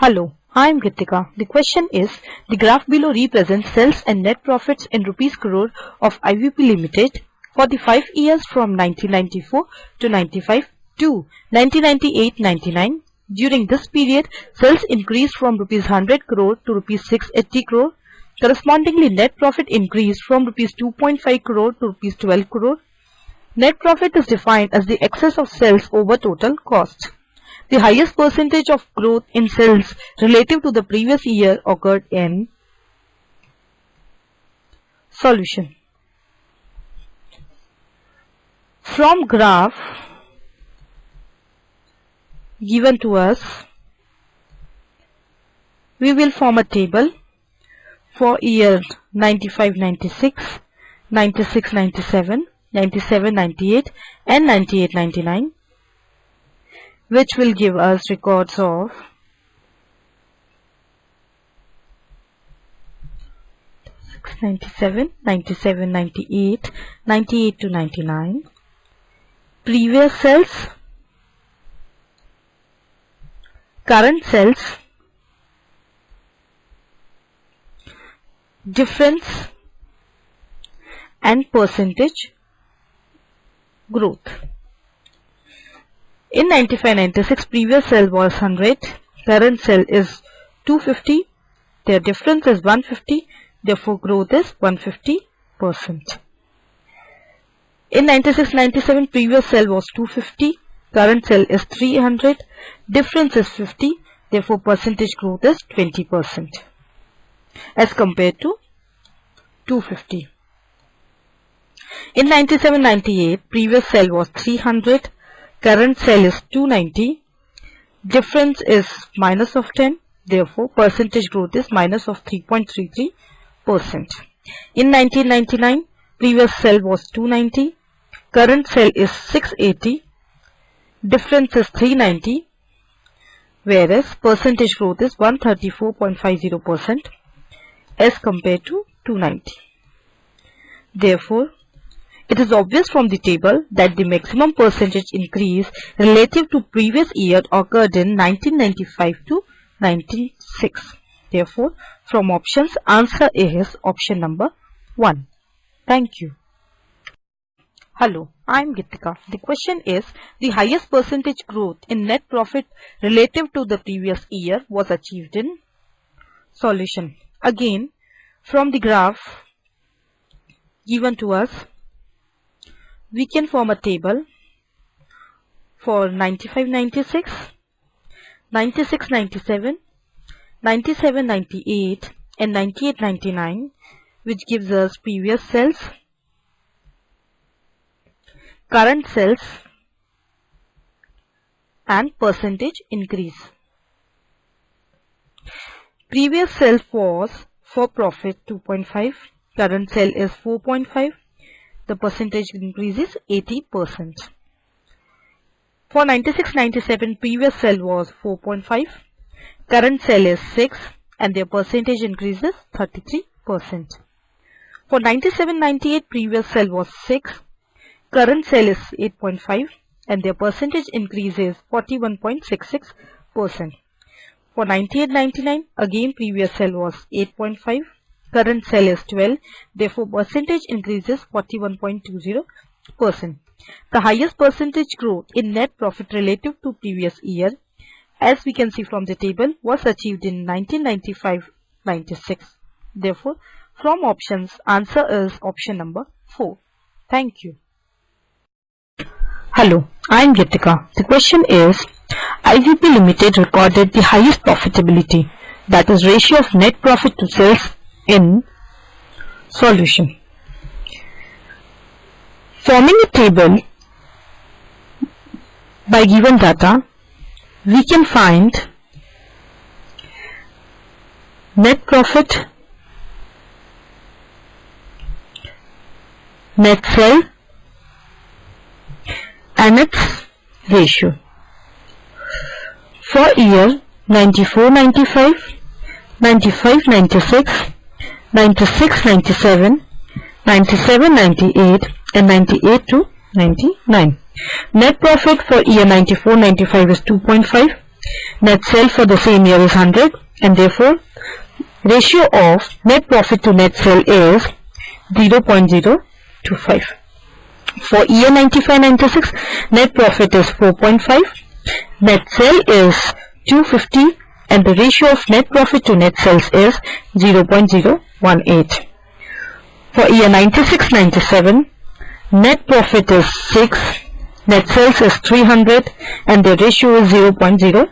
Hello, I am Gitika. The question is, the graph below represents sales and net profits in rupees crore of IVP Limited for the 5 years from 1994 to 95 to 1998-99. During this period, sales increased from rupees 100 crore to rupees 680 crore. Correspondingly, net profit increased from rupees 2.5 crore to rupees 12 crore. Net profit is defined as the excess of sales over total cost. The highest percentage of growth in sales relative to the previous year occurred in solution. From graph given to us, we will form a table for year 95-96, 96-97, 97-98 and 98-99. which will give us records of (97, 97, 98, 98 to 99), previous sales, current sales, difference, and percentage growth. In 95-96, previous sale was 100, current sale is 250, their difference is 150, therefore growth is 150%. In 96-97, previous sale was 250, current sale is 300, difference is 50, therefore percentage growth is 20% as compared to 250. In 97-98, previous sale was 300, current sale is 290, difference is minus of 10, therefore percentage growth is minus of 3.33%. In 1999, previous sale was 290, current sale is 680, difference is 390, whereas percentage growth is 134.50% as compared to 290. Therefore, it is obvious from the table that the maximum percentage increase relative to previous year occurred in 1995 to 96. Therefore, from options, answer is option number 1. Thank you. Hello, I am Gitika. The question is, the highest percentage growth in net profit relative to the previous year was achieved in solution. Again, from the graph given to us, we can form a table for 95-96, 96-97, 97-98 and 98-99, which gives us previous sales, current sales and percentage increase. Previous sales was for profit 2.5, current sale is 4.5. The percentage increase is 80%. For 96-97, previous sale was 4.5, current sale is 6 and their percentage increase is 33%. For 97-98, previous sale was 6, current sale is 8.5 and their percentage increase is 41.66%. For 98-99, again previous sale was 8.5. Current sale is 12, therefore percentage increase is 41.20%. The highest percentage growth in net profit relative to previous year, as we can see from the table, was achieved in 1995-96. Therefore, from options, answer is option number 4. Thank you. Hello, I am Gitika. The question is, IVP Limited recorded the highest profitability, that is ratio of net profit to sales in solution. Forming a table by given data, we can find net profit, net sale and its ratio. For year 94-95, 95-96, 96-97, 97-98 and 98 to 99. Net profit for year 94-95 is 2.5, Net sale for the same year is 100, and therefore ratio of net profit to net sale is 0.025. For year 95-96, net profit is 4.5, net sale is 250, and the ratio of net profit to net sales is 0.018. For year 96-97, net profit is 6, net sales is 300, and the ratio is 0.02.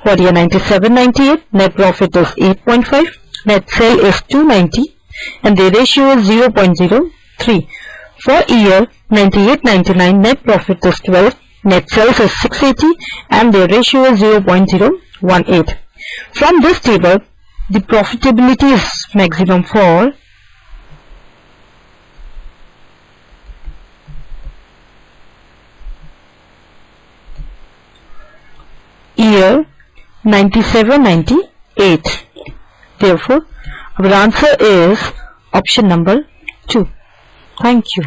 For year 97-98, net profit is 8.5, net sale is 290, and the ratio is 0.03. For year 98-99, net profit is 12, net sales is 680, and the ratio is 0.018. From this table, the profitability is maximum for year 97-98. Therefore, our answer is option number 2. Thank you.